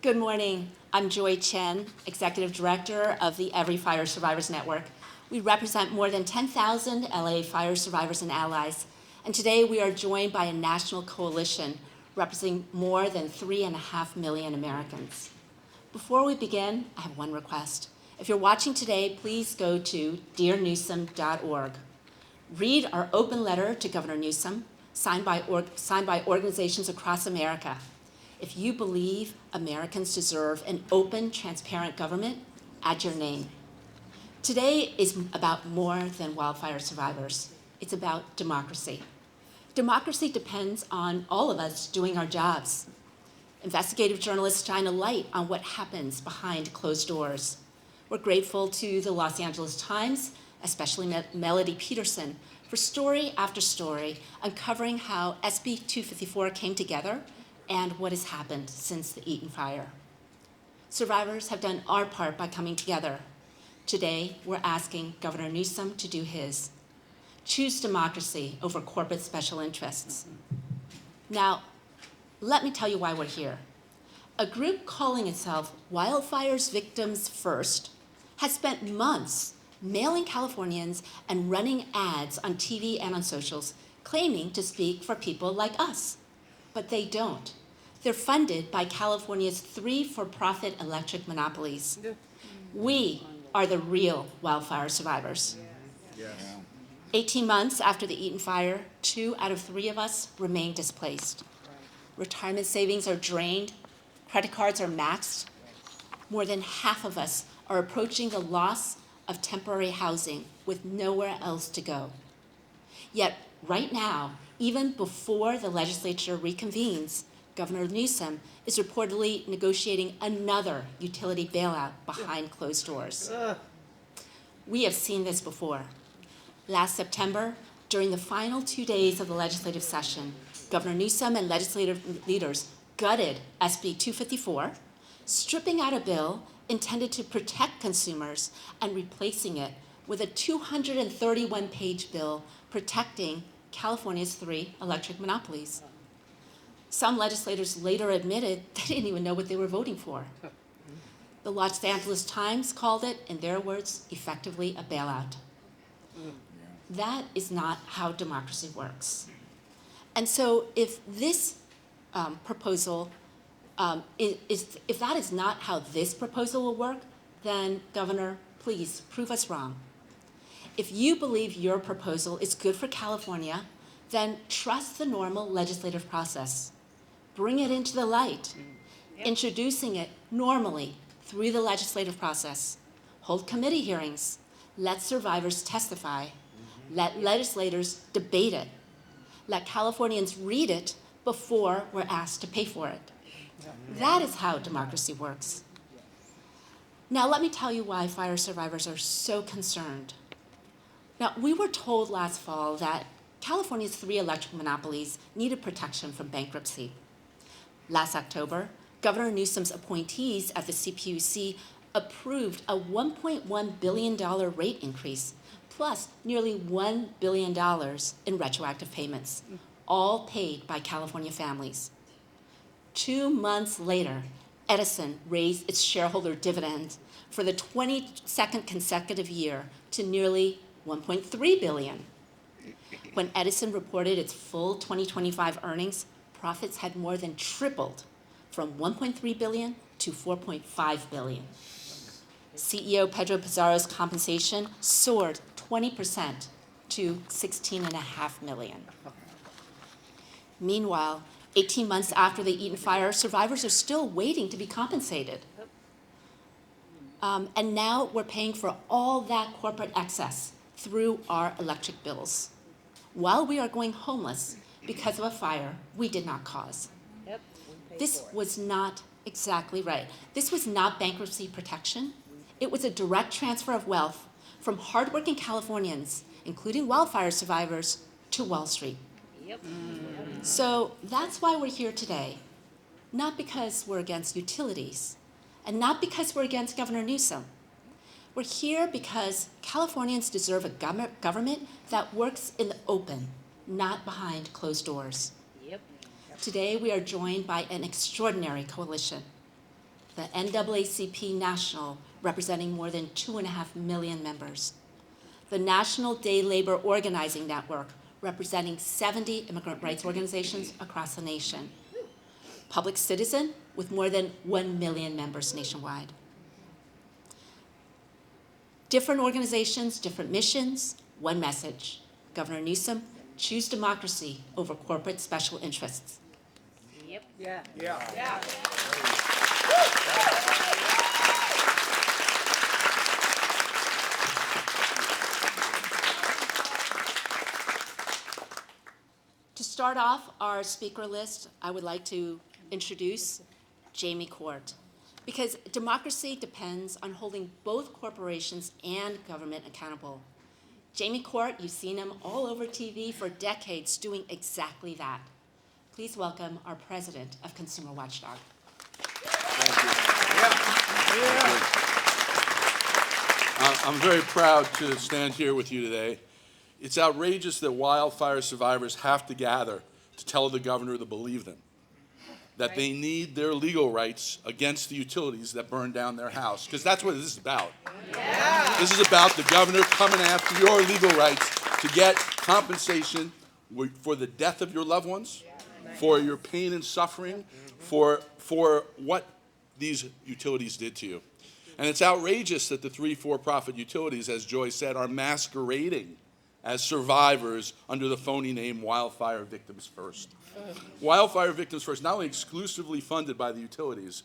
Good morning. I'm Joy Chen, Executive Director of the Every Fire Survivors Network. We represent more than 10,000 LA fire survivors and allies, and today we are joined by a national coalition representing more than 3.5 million Americans. Before we begin, I have one request. If you're watching today, please go to dearnewsom.org. Read our open letter to Governor Newsom, signed by organizations across America. If you believe Americans deserve an open, transparent government, add your name. Today is about more than wildfire survivors. It's about democracy. Democracy depends on all of us doing our jobs. Investigative journalists shine a light on what happens behind closed doors. We're grateful to the Los Angeles Times, especially Melody Peterson, for story after story uncovering how SB 254 came together and what has happened since the Eaton Fire. Survivors have done our part by coming together. Today, we're asking Governor Newsom to do his. Choose democracy over corporate special interests. Now, let me tell you why we're here. A group calling itself Wildfires Victims First has spent months mailing Californians and running ads on TV and on socials, claiming to speak for people like us. But they don't. They're funded by California's 3 for-profit electric monopolies. We are the real wildfire survivors. 18 months after the Eaton Fire, 2 out of 3 of us remain displaced. Retirement savings are drained, credit cards are maxed. More than half of us are approaching the loss of temporary housing with nowhere else to go. Yet right now, even before the legislature reconvenes, Governor Newsom is reportedly negotiating another utility bailout behind closed doors. We have seen this before. Last September, during the final 2 days of the legislative session, Governor Newsom and legislative leaders gutted SB 254, stripping out a bill intended to protect consumers and replacing it with a 231-page bill protecting California's 3 electric monopolies. Some legislators later admitted they didn't even know what they were voting for. The Los Angeles Times called it, in their words, effectively a bailout. That is not how democracy works. And so if this proposal, if that is not how this proposal will work, then Governor, please prove us wrong. If you believe your proposal is good for California, then trust the normal legislative process. Bring it into the light, introducing it normally through the legislative process. Hold committee hearings. Let survivors testify. Let legislators debate it. Let Californians read it before we're asked to pay for it. That is how democracy works. Now, let me tell you why fire survivors are so concerned. Now, we were told last fall that California's 3 electric monopolies needed protection from bankruptcy. Last October, Governor Newsom's appointees at the CPUC approved a $1.1 billion rate increase, plus nearly $1 billion in retroactive payments, all paid by California families. 2 months later, Edison raised its shareholder dividend for the 22nd consecutive year to nearly $1.3 billion. When Edison reported its full 2025 earnings, profits had more than tripled from $1.3 billion to $4.5 billion. CEO Pedro Pizarro's compensation soared 20% to $16.5 million. Meanwhile, 18 months after the Eaton Fire, survivors are still waiting to be compensated. And now we're paying for all that corporate excess through our electric bills, while we are going homeless because of a fire we did not cause. This was not exactly right. This was not bankruptcy protection. It was a direct transfer of wealth from hardworking Californians, including wildfire survivors, to Wall Street. So that's why we're here today, not because we're against utilities, and not because we're against Governor Newsom. We're here because Californians deserve a government that works in the open, not behind closed doors. Today, we are joined by an extraordinary coalition. the NAACP National, representing more than 2.5 million members, the National Day Labor Organizing Network, representing 70 immigrant rights organizations across the nation, Public Citizen, with more than 1 million members nationwide. Different organizations, different missions, one message. Governor Newsom, choose democracy over corporate special interests. Yep. Yeah. Yeah. Yeah. To start off our speaker list, I would like to introduce Jamie Court, because democracy depends on holding both corporations and government accountable. Jamie Court, you've seen him all over TV for decades doing exactly that. Please welcome our president of Consumer Watchdog. I'm very proud to stand here with you today. It's outrageous that wildfire survivors have to gather to tell the governor to believe them, that they need their legal rights against the utilities that burned down their house, because that's what this is about. Yeah. This is about the governor coming after your legal rights to get compensation for the death of your loved ones, for your pain and suffering, for what these utilities did to you. And it's outrageous that the 3 for-profit utilities, as Joy said, are masquerading as survivors under the phony name Wildfire Victims First. Wildfire Victims First, not only exclusively funded by the utilities,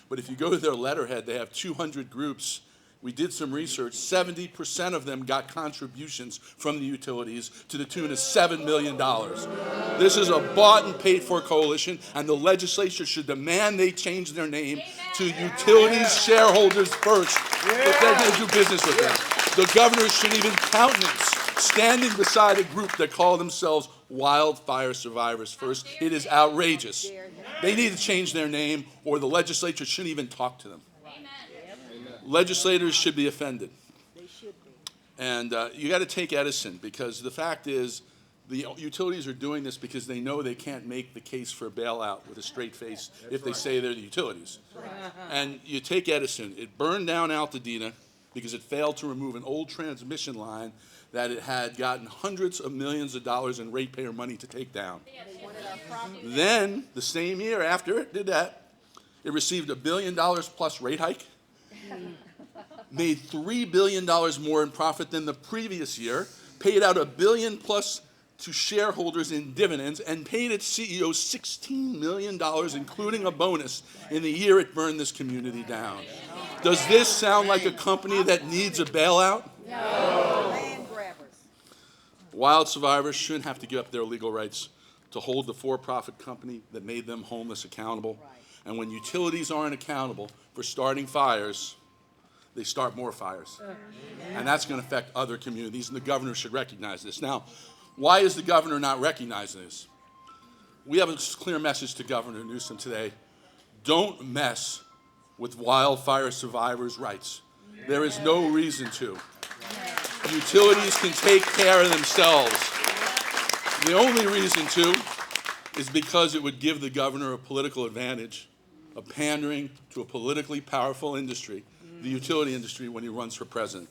but if you go to their letterhead, they have 200 groups. We did some research. 70% of them got contributions from the utilities to the tune of $7 million. This is a bought and paid for coalition, and the legislature should demand they change their name to Utilities Shareholders First if they're going to do business with them. The governor should even countenance standing beside a group that call themselves Wildfire Survivors First. It is outrageous. They need to change their name, or the legislature shouldn't even talk to them. Legislators should be offended. They should be. And you got to take Edison, because the fact is the utilities are doing this because they know they can't make the case for a bailout with a straight face if they say they're the utilities. And you take Edison. It burned down Altadena because it failed to remove an old transmission line that it had gotten hundreds of millions of dollars in ratepayer money to take down. Then, the same year after it did that, it received $1 billion plus rate hike, made $3 billion more in profit than the previous year, paid out $1 billion plus to shareholders in dividends, and paid its CEO $16 million, including a bonus, in the year it burned this community down. Does this sound like a company that needs a bailout? No. Land grabbers. Wild survivors shouldn't have to give up their legal rights to hold the for-profit company that made them homeless accountable. And when utilities aren't accountable for starting fires, they start more fires. And that's going to affect other communities, and the governor should recognize this. Now, why is the governor not recognizing this? We have a clear message to Governor Newsom today. Don't mess with wildfire survivors' rights. There is no reason to. Utilities can take care of themselves. The only reason to is because it would give the governor a political advantage of pandering to a politically powerful industry, the utility industry, when he runs for president.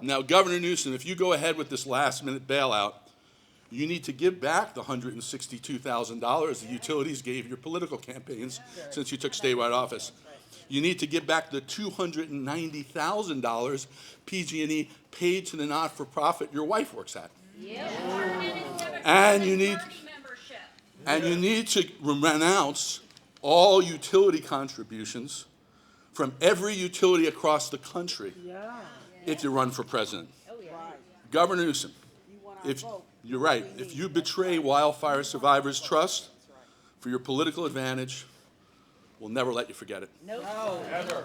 Now, Governor Newsom, if you go ahead with this last-minute bailout, you need to give back the $162,000 the utilities gave your political campaigns since you took statewide office. You need to give back the $290,000 PG&E paid to the not-for-profit your wife works at. And you need to renounce all utility contributions from every utility across the country if you run for president. Governor Newsom, if you're right, if you betray wildfire survivors' trust for your political advantage, we'll never let you forget it. No. Never.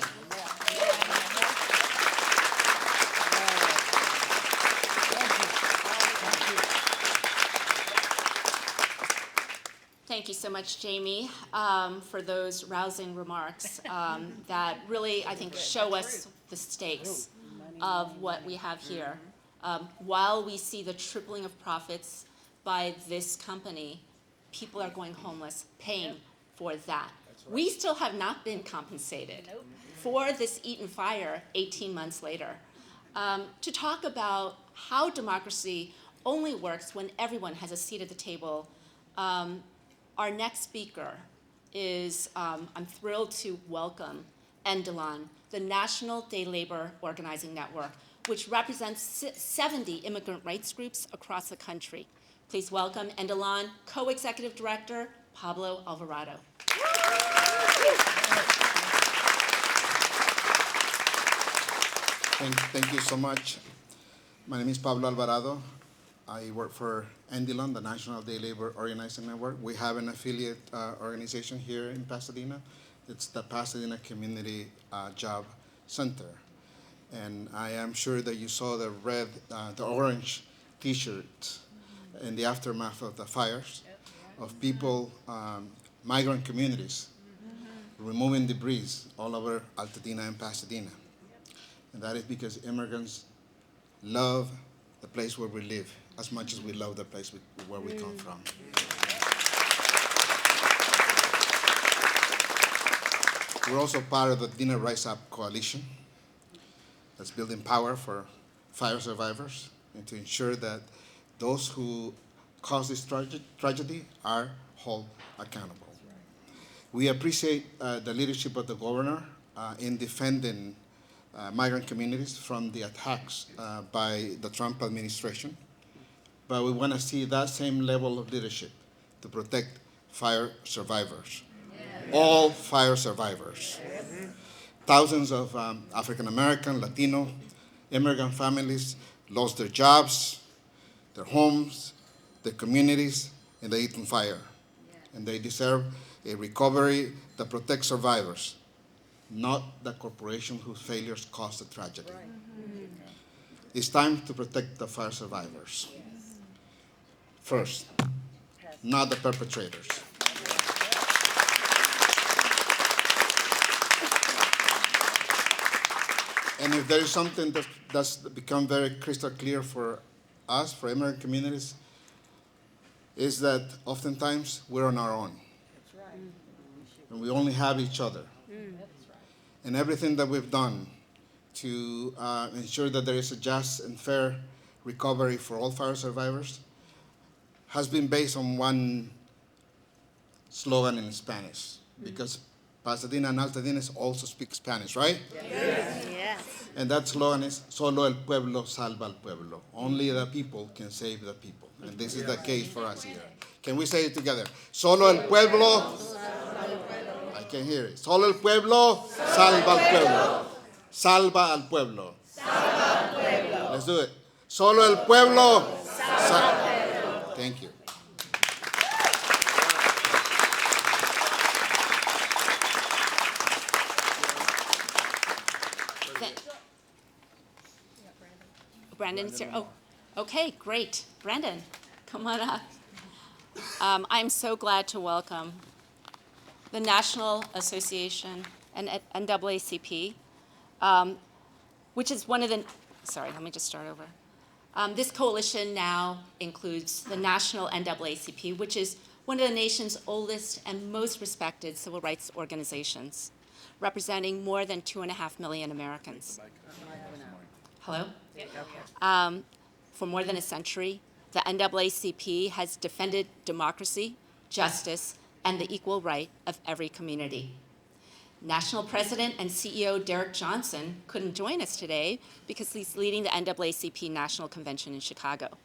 Thank you so much, Jamie, for those rousing remarks that really, I think, show us the stakes of what we have here. While we see the tripling of profits by this company, people are going homeless, paying for that. We still have not been compensated for this Eaton Fire 18 months later. To talk about how democracy only works when everyone has a seat at the table, our next speaker is, I'm thrilled to welcome NDLON, the National Day Labor Organizing Network, which represents 70 immigrant rights groups across the country. Please welcome NDLON Co-Executive Director, Pablo Alvarado. Thank you so much. My name is Pablo Alvarado. I work for NDLON, the National Day Labor Organizing Network. We have an affiliate organization here in Pasadena. It's the Pasadena Community Job Center. And I am sure that you saw the orange T-shirt in the aftermath of the fires of people, migrant communities, removing debris all over Altadena and Pasadena. And that is because immigrants love the place where we live as much as we love the place where we come from. We're also part of the Dinner Rise Up coalition that's building power for fire survivors and to ensure that those who caused this tragedy are held accountable. We appreciate the leadership of the governor in defending migrant communities from the attacks by the Trump administration. But we want to see that same level of leadership to protect fire survivors, all fire survivors. Thousands of African American, Latino, immigrant families lost their jobs, their homes, their communities in the Eaton Fire. And they deserve a recovery that protects survivors, not the corporation whose failures caused the tragedy. It's time to protect the fire survivors. First, not the perpetrators. And if there is something that's become very crystal clear for us, for immigrant communities, is that oftentimes we're on our own. That's right. And we only have each other. And everything that we've done to ensure that there is a just and fair recovery for all fire survivors has been based on one slogan in Spanish, because Pasadena and Altadena also speak Spanish, right? Yes. And that slogan is, solo el pueblo salva al pueblo. Only the people can save the people. And this is the case for us here. Can we say it together? Solo el pueblo, I can hear it. Solo el pueblo salva al pueblo. Salva al pueblo. Salva al pueblo. Let's do it. Solo el pueblo salva al pueblo. Thank you. Brandon's here. Oh, okay, great. Brandon, come on up. I'm so glad to welcome the National Association and NAACP, which is one of the, sorry, let me just start over. This coalition now includes the National NAACP, which is one of the nation's oldest and most respected civil rights organizations, representing more than 2.5 million Americans. Hello? For more than a century, the NAACP has defended democracy, justice, and the equal right of every community. National President and CEO Derek Johnson couldn't join us today because he's leading the NAACP National Convention in Chicago.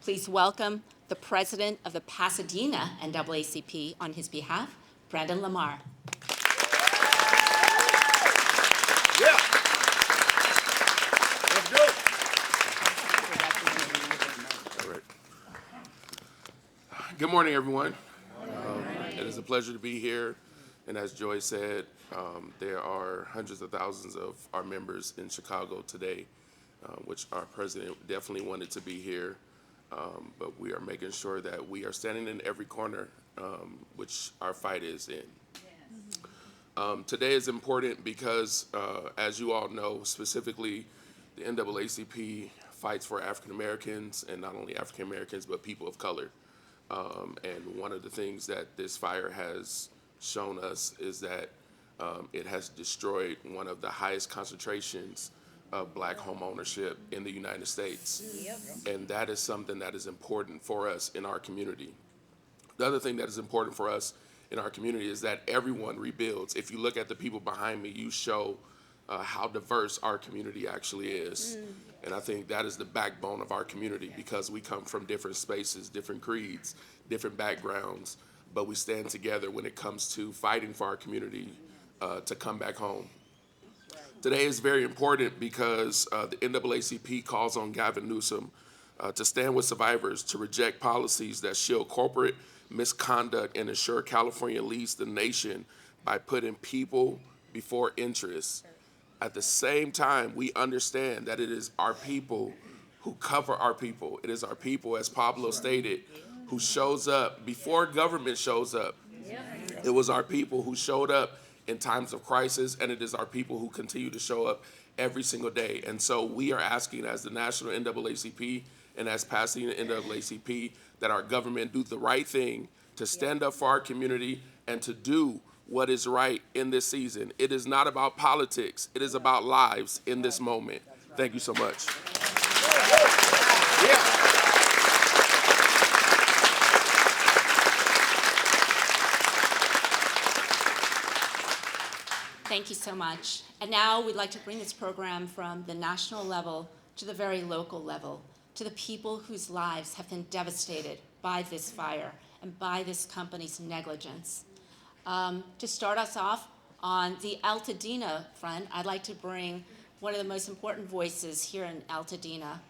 Please welcome the president of the Pasadena NAACP on his behalf, Brandon Lamar. Yeah. Let's do it. All right. Good morning, everyone. It is a pleasure to be here. And as Joy said, there are hundreds of thousands of our members in Chicago today, which our president definitely wanted to be here. But we are making sure that we are standing in every corner, which our fight is in. Today is important because, as you all know, specifically, the NAACP fights for African Americans, and not only African Americans, but people of color. And one of the things that this fire has shown us is that it has destroyed one of the highest concentrations of Black home ownership in the United States. And that is something that is important for us in our community. The other thing that is important for us in our community is that everyone rebuilds. If you look at the people behind me, you show how diverse our community actually is. And I think that is the backbone of our community, because we come from different spaces, different creeds, different backgrounds, but we stand together when it comes to fighting for our community to come back home. Today is very important because the NAACP calls on Governor Newsom to stand with survivors, to reject policies that shield corporate misconduct and ensure California leads the nation by putting people before interests. At the same time, we understand that it is our people who cover our people. It is our people, as Pablo stated, who shows up before government shows up. It was our people who showed up in times of crisis, and it is our people who continue to show up every single day. And so we are asking, as the national NAACP and as passing the NAACP, that our government do the right thing to stand up for our community and to do what is right in this season. It is not about politics. It is about lives in this moment. Thank you so much. Thank you so much. And now we'd like to bring this program from the national level to the very local level, to the people whose lives have been devastated by this fire and by this company's negligence. To start us off on the Altadena front, I'd like to bring one of the most important voices here in Altadena.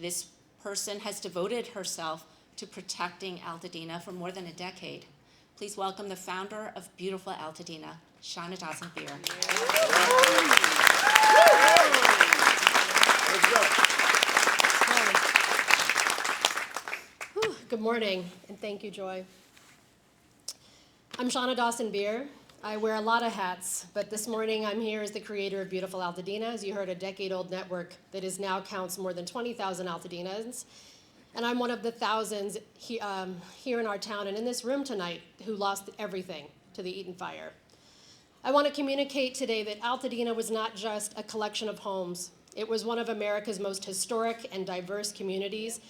This person has devoted herself to protecting Altadena for more than a decade. Please welcome the founder of beautiful Altadena, Shauna Dawson-Beer. Good morning, and thank you, Joy. I'm Shauna Dawson-Beer. I wear a lot of hats, but this morning I'm here as the creator of Beautiful Altadena, as you heard, a decade-old network that is now counts more than 20,000 Altadenans. And I'm one of the thousands here in our town and in this room tonight who lost everything to the Eaton Fire. I want to communicate today that Altadena was not just a collection of homes. It was one of America's most historic and diverse communities,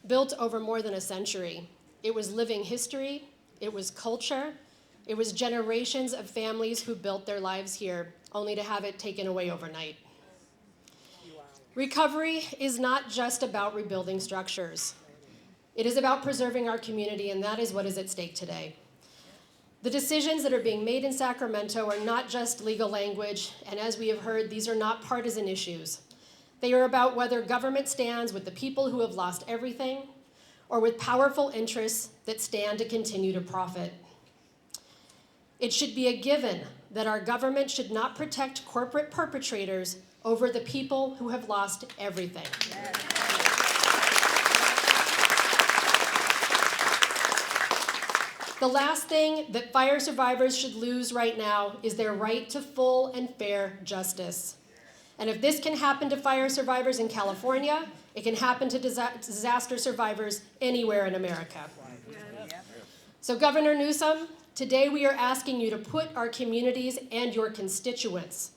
built over more than a century. It was living history, it was culture, it was generations of families who built their lives here, only to have it taken away overnight. Recovery is not just about rebuilding structures. It is about preserving our community, and that is what is at stake today. The decisions that are being made in Sacramento are not just legal language, and as we have heard, these are not partisan issues. They are about whether government stands with the people who have lost everything, or with powerful interests that stand to continue to profit. It should be a given that our government should not protect corporate perpetrators over the people who have lost everything. The last thing that fire survivors should lose right now is their right to full and fair justice. And if this can happen to fire survivors in California, it can happen to disaster survivors anywhere in America. So Governor Newsom, today we are asking you to put our communities and your constituents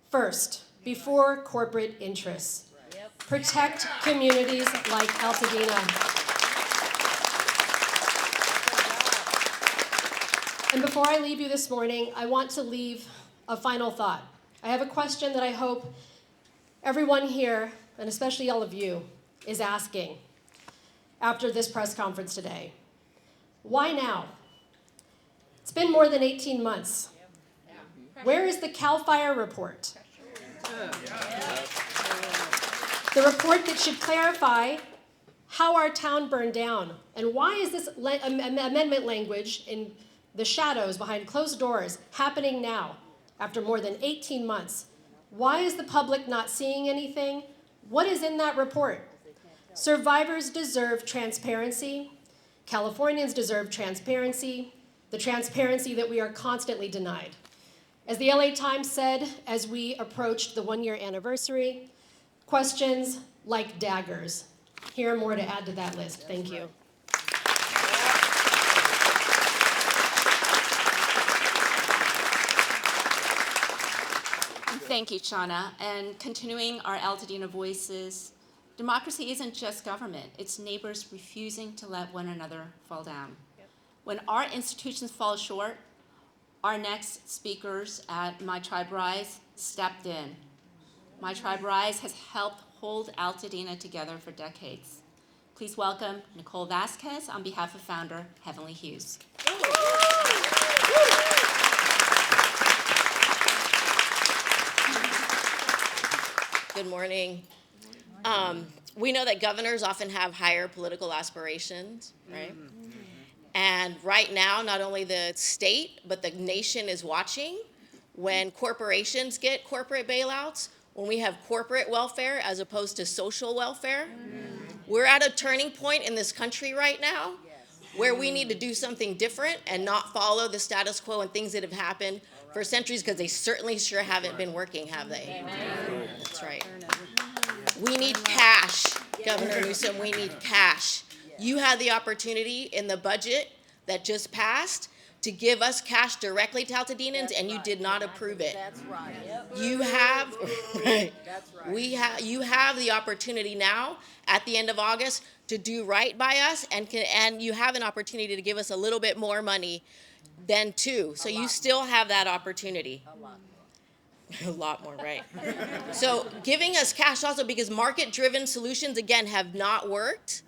first, before corporate interests. Protect communities like Altadena. And before I leave you this morning, I want to leave a final thought. I have a question that I hope everyone here, and especially all of you, is asking after this press conference today. Why now? It's been more than 18 months. Where is the CAL FIRE report? The report that should clarify how our town burned down, and why is this amendment language in the shadows behind closed doors happening now after more than 18 months? Why is the public not seeing anything? What is in that report? Survivors deserve transparency. Californians deserve transparency, the transparency that we are constantly denied. As the LA Times said, as we approached the one-year anniversary, questions like daggers. Here are more to add to that list. Thank you. Thank you, Shauna. And continuing our Altadena voices, democracy isn't just government. It's neighbors refusing to let one another fall down. When our institutions fall short, our next speakers at My Tribe Rise stepped in. My Tribe Rise has helped hold Altadena together for decades. Please welcome Nicole Vasquez on behalf of founder Heavenly Hughes. Good morning. We know that governors often have higher political aspirations, right? And right now, not only the state, but the nation is watching when corporations get corporate bailouts, when we have corporate welfare as opposed to social welfare. We're at a turning point in this country right now where we need to do something different and not follow the status quo and things that have happened for centuries, because they certainly sure haven't been working, have they? That's right. We need cash, Governor Newsom, we need cash. You had the opportunity in the budget that just passed to give us cash directly to Altadenans, and you did not approve it. That's right. You have, right. That's right. You have the opportunity now at the end of August to do right by us, and you have an opportunity to give us a little bit more money then too. So you still have that opportunity. A lot. A lot more, right? So giving us cash also, because market-driven solutions, again, have not worked.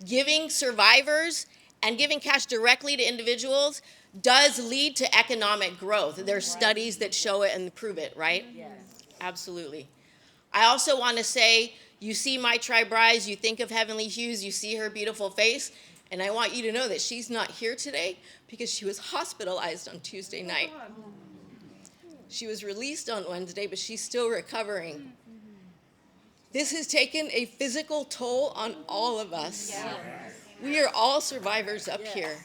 Giving survivors and giving cash directly to individuals does lead to economic growth. There's studies that show it and prove it, right? Yes. Absolutely. I also want to say, you see My Tribe Rise, you think of Heavenly Hughes, you see her beautiful face, and I want you to know that she's not here today because she was hospitalized on Tuesday night. She was released on Wednesday, but she's still recovering. This has taken a physical toll on all of us. We are all survivors up here,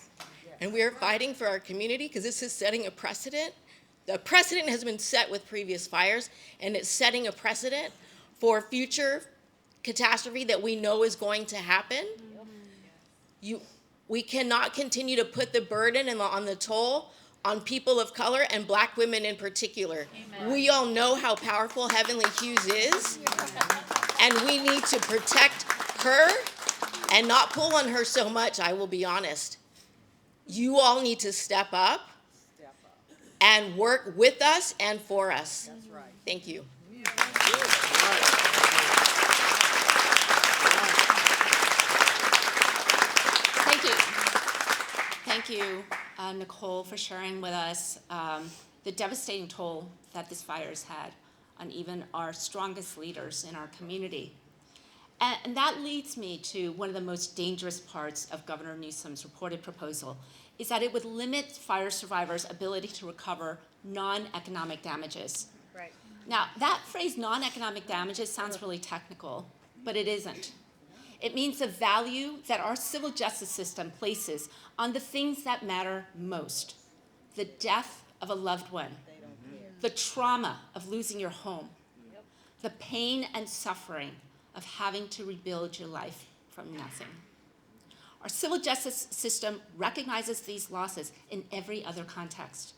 and we are fighting for our community because this is setting a precedent. The precedent has been set with previous fires, and it's setting a precedent for future catastrophe that we know is going to happen. We cannot continue to put the burden on the toll on people of color and Black women in particular. Amen. We all know how powerful Heavenly Hughes is, and we need to protect her and not pull on her so much, I will be honest. You all need to step up and work with us and for us. That's right. Thank you. Thank you. Thank you, Nicole, for sharing with us the devastating toll that this fire has had on even our strongest leaders in our community. And that leads me to one of the most dangerous parts of Governor Newsom's reported proposal, is that it would limit fire survivors' ability to recover non-economic damages. Right. Now, that phrase, non-economic damages, sounds really technical, but it isn't. It means the value that our civil justice system places on the things that matter most: the death of a loved one, the trauma of losing your home, the pain and suffering of having to rebuild your life from nothing. Our civil justice system recognizes these losses in every other context.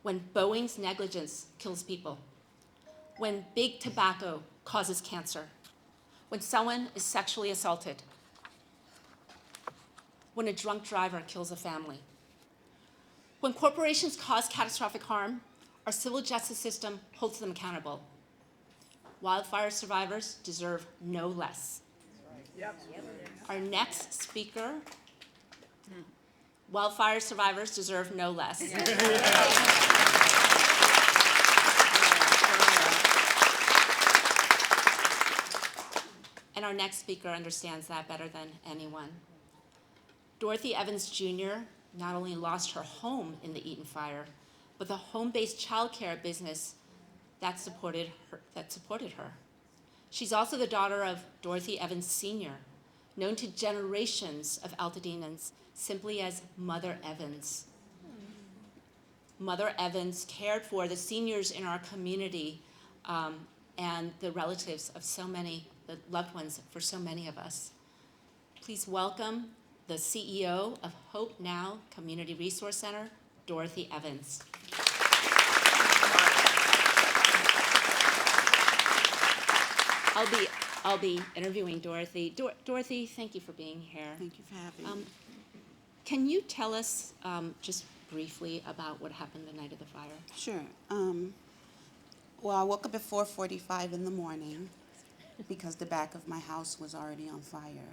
When Boeing's negligence kills people, when big tobacco causes cancer, when someone is sexually assaulted, when a drunk driver kills a family. When corporations cause catastrophic harm, our civil justice system holds them accountable. Wildfire survivors deserve no less. Our next speaker, wildfire survivors deserve no less. And our next speaker understands that better than anyone. Dorothy Evans Jr. not only lost her home in the Eaton Fire, but the home-based childcare business that supported her. She's also the daughter of Dorothy Evans Sr., known to generations of Altadenans simply as Mother Evans. Mother Evans cared for the seniors in our community and the relatives of the loved ones for so many of us. Please welcome the CEO of Hope Now Community Resource Center, Dorothy Evans. I'll be interviewing Dorothy. Dorothy, thank you for being here. Thank you for having me. Can you tell us just briefly about what happened the night of the fire? Sure. Well, I woke up at 4:45 in the morning because the back of my house was already on fire.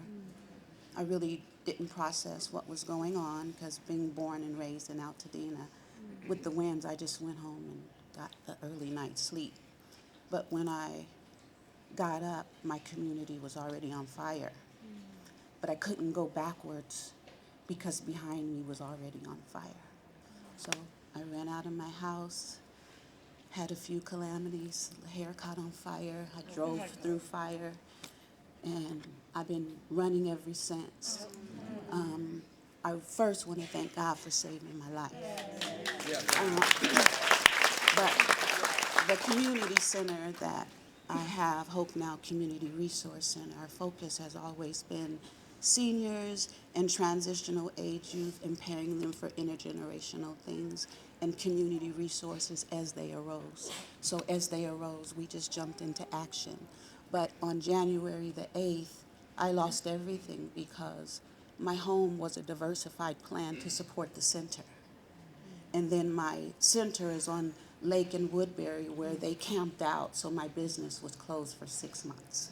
I really didn't process what was going on because being born and raised in Altadena, with the winds, I just went home and got the early night sleep. But when I got up, my community was already on fire. But I couldn't go backwards because behind me was already on fire. So I ran out of my house, had a few calamities, the hair caught on fire, I drove through fire, and I've been running ever since. I first want to thank God for saving my life. But the community center that I have, Hope Now Community Resource Center, our focus has always been seniors and transitional age youth and pairing them for intergenerational things and community resources as they arose. So as they arose, we just jumped into action. But on January the 8th, I lost everything because my home was a diversified plan to support the center. And then my center is on Lake and Woodbury where they camped out, so my business was closed for 6 months.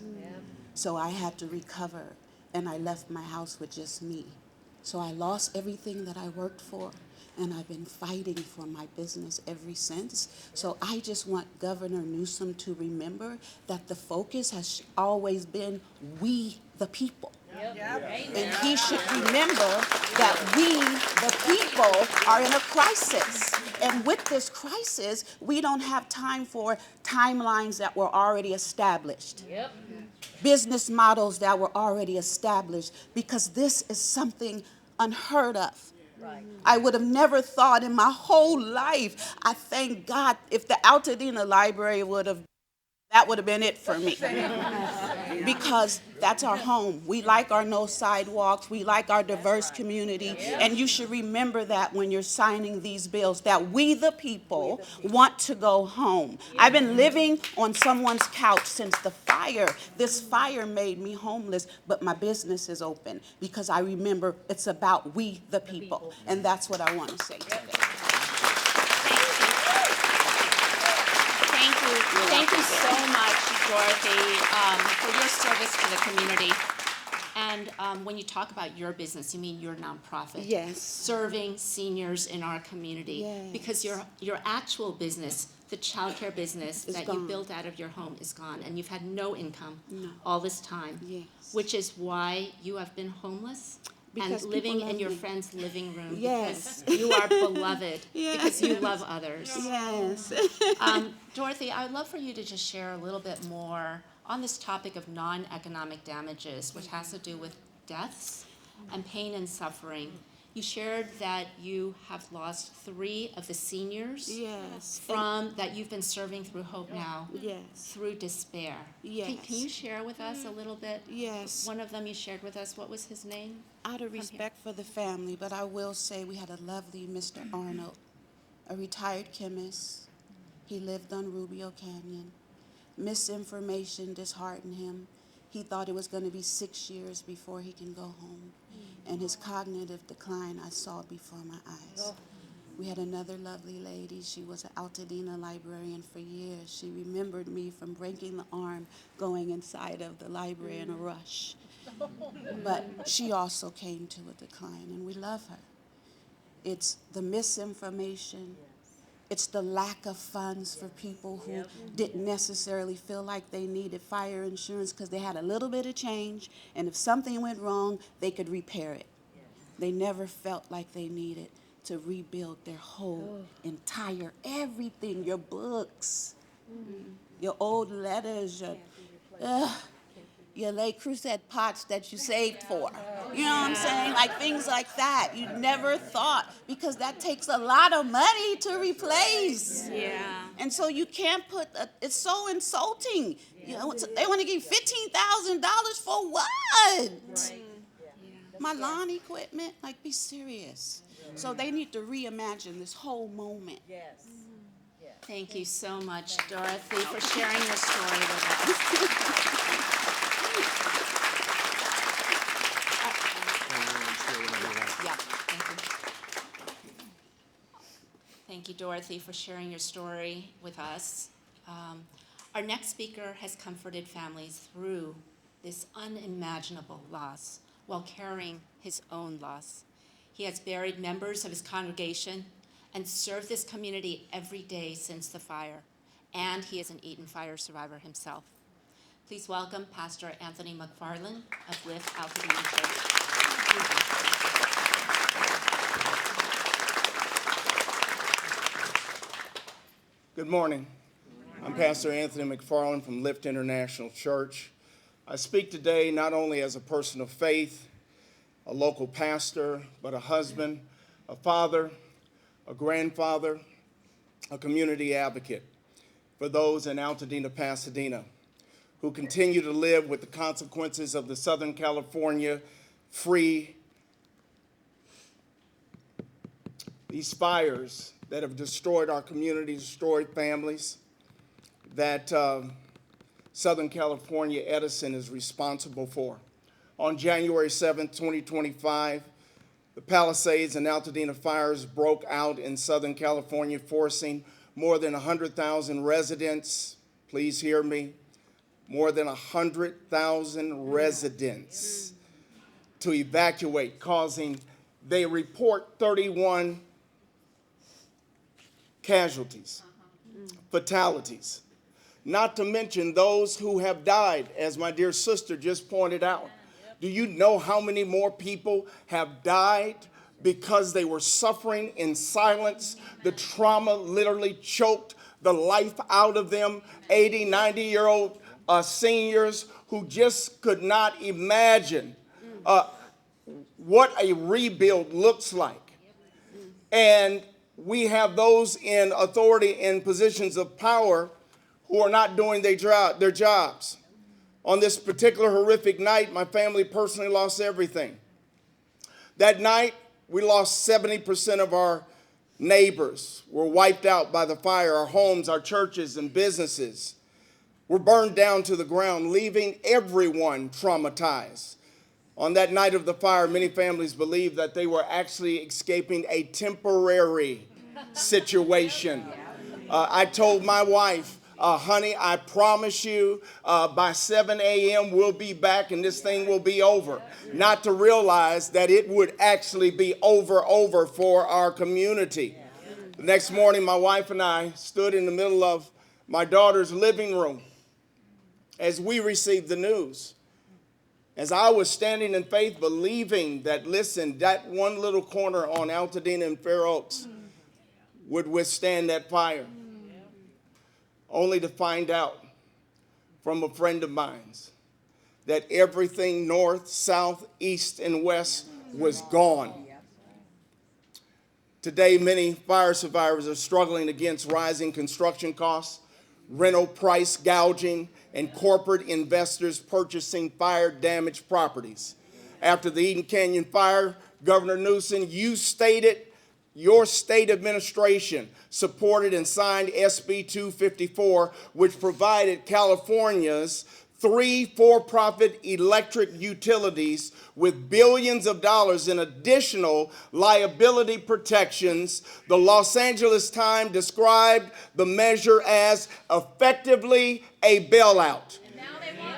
So I had to recover, and I left my house with just me. So I lost everything that I worked for, and I've been fighting for my business ever since. So I just want Governor Newsom to remember that the focus has always been we the people. And he should remember that we, the people, are in a crisis. And with this crisis, we don't have time for timelines that were already established. Business models that were already established, because this is something unheard of. I would have never thought in my whole life. I thank God if the Altadena Library that would have been it for me. Because that's our home. We like our no sidewalks. We like our diverse community. And you should remember that when you're signing these bills, that we the people want to go home. I've been living on someone's couch since the fire. This fire made me homeless, but my business is open because I remember it's about we the people. And that's what I want to say today. Thank you so much, Dorothy, for your service to the community. And when you talk about your business, you mean your nonprofit? Yes. Serving seniors in our community. Yes. Because your actual business, the childcare business It's that gone. you built out of your home is gone, and you've had no income all this time. Yes. Which is why you have been homeless? Because and living people love in your me. friend's living room. Yes. Because you are beloved. Yes. Because you love others. Yes. Dorothy, I would love for you to just share a little bit more on this topic of non-economic damages, which has to do with deaths and pain and suffering. You shared that you have lost 3 of the seniors Yes. from that you've been serving through Hope Now Yes. through despair. Yes. Can you share with us a little bit? Yes. One of them you shared with us. What was his name? Out of respect for the family, but I will say we had a lovely Mr. Arnold, a retired chemist. He lived on Rubio Canyon. Misinformation disheartened him. He thought it was going to be 6 years before he can go home. And his cognitive decline I saw before my eyes. We had another lovely lady. She was an Altadena librarian for years. She remembered me from breaking the arm going inside of the library in a rush. But she also came to a decline, and we love her. It's the misinformation. It's the lack of funds for people who didn't necessarily feel like they needed fire insurance because they had a little bit of change, and if something went wrong, they could repair it. They never felt like they needed to rebuild their whole entire everything, your books, your old letters, your late crusade pots that you saved for. You know what I'm saying? Like things like that. You never thought, because that takes a lot of money to replace. Yeah. And so you can't it's so insulting. You know, they want to give you $15,000 for what? My lawn equipment? Like, be serious. So they need to reimagine this whole moment. Thank you so much, Dorothy, for sharing your story with us. Yeah, thank you. Thank you, Dorothy, for sharing your story with us. Our next speaker has comforted families through this unimaginable loss while carrying his own loss. He has buried members of his congregation and served this community every day since the fire, and he is an Eaton Fire survivor himself. Please welcome Pastor Anthony McFarland of Lift Altadena Church. Good morning. I'm Pastor Anthony McFarland from Lift International Church. I speak today not only as a person of faith, a local pastor, but a husband, a father, a grandfather, a community advocate for those in Altadena, Pasadena, who continue to live with the consequences of the Southern California these fires that have destroyed our community, destroyed families, that Southern California Edison is responsible for. On January 7th, 2025, the Palisades and Altadena fires broke out in Southern California, forcing more than 100,000 residents, please hear me, more than 100,000 residents to evacuate, causing, they report 31 casualties, fatalities, not to mention those who have died, as my dear sister just pointed out. Do you know how many more people have died because they were suffering in silence? The trauma literally choked the life out of them. 80, 90-year-old seniors who just could not imagine what a rebuild looks like. And we have those in authority in positions of power who are not doing their jobs. On this particular horrific night, my family personally lost everything. That night, we lost 70% of our neighbors were wiped out by the fire. Our homes, our churches, and businesses were burned down to the ground, leaving everyone traumatized. On that night of the fire, many families believed that they were actually escaping a temporary situation. I told my wife, honey, I promise you by 7 a.m. we'll be back and this thing will be over. Not to realize that it would actually be over for our community. The next morning, my wife and I stood in the middle of my daughter's living room as we received the news. As I was standing in faith, believing that, listen, that one little corner on Altadena and Fair Oaks would withstand that fire, only to find out from a friend of mine's that everything north, south, east, and west was gone. Today, many fire survivors are struggling against rising construction costs, rental price gouging, and corporate investors purchasing fire-damaged properties. After the Eaton Canyon fire, Governor Newsom, you stated your state administration supported and signed SB 254, which provided California's 3 for-profit electric utilities with billions of dollars in additional liability protections. The Los Angeles Times described the measure as effectively a bailout.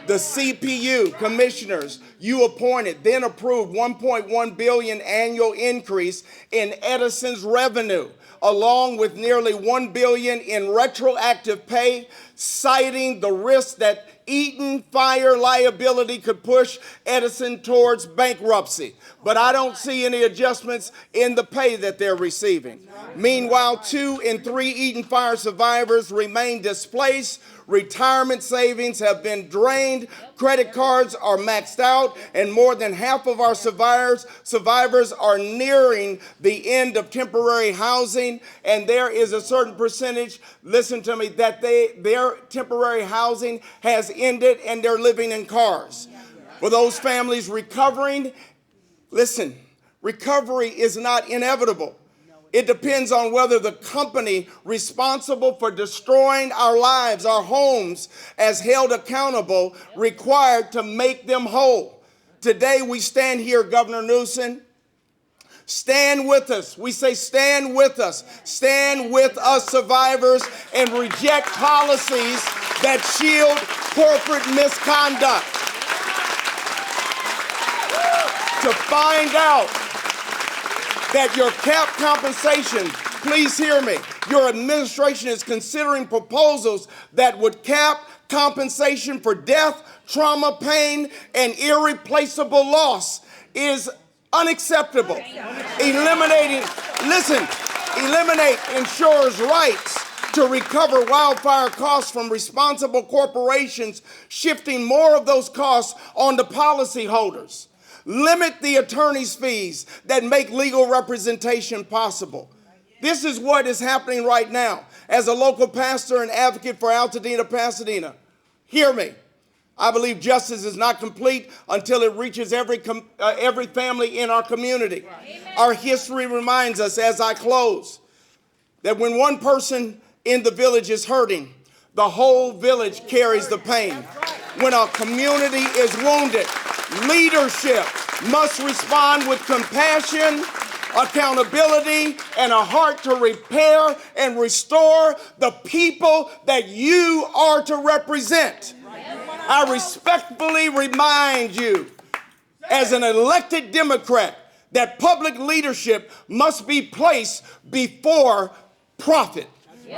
The CPU commissioners you appointed then approved $1.1 billion annual increase in Edison's revenue, along with nearly $1 billion in retroactive pay, citing the risk that Eaton Fire liability could push Edison towards bankruptcy. But I don't see any adjustments in the pay that they're receiving. Meanwhile, 2 in 3 Eaton Fire survivors remain displaced. Retirement savings have been drained, credit cards are maxed out, and more than half of our survivors are nearing the end of temporary housing, and there is a certain percentage, listen to me, that their temporary housing has ended and they're living in cars. For those families recovering, listen, recovery is not inevitable. It depends on whether the company responsible for destroying our lives, our homes, as held accountable, required to make them whole. Today we stand here, Governor Newsom. Stand with us. We say stand with us. Stand with us, survivors, and reject policies that shield corporate misconduct. To find out that your cap compensation, please hear me, your administration is considering proposals that would cap compensation for death, trauma, pain, and irreplaceable loss is unacceptable. Eliminate insurers' rights to recover wildfire costs from responsible corporations, shifting more of those costs onto policyholders. Limit the attorney's fees that make legal representation possible. This is what is happening right now. As a local pastor and advocate for Altadena, Pasadena, hear me. I believe justice is not complete until it reaches every family in our community. Our history reminds us, as I close, that when one person in the village is hurting, the whole village carries the pain. When a community is wounded, leadership must respond with compassion, accountability, and a heart to repair and restore the people that you are to represent. I respectfully remind you, as an elected Democrat, that public leadership must be placed before profit,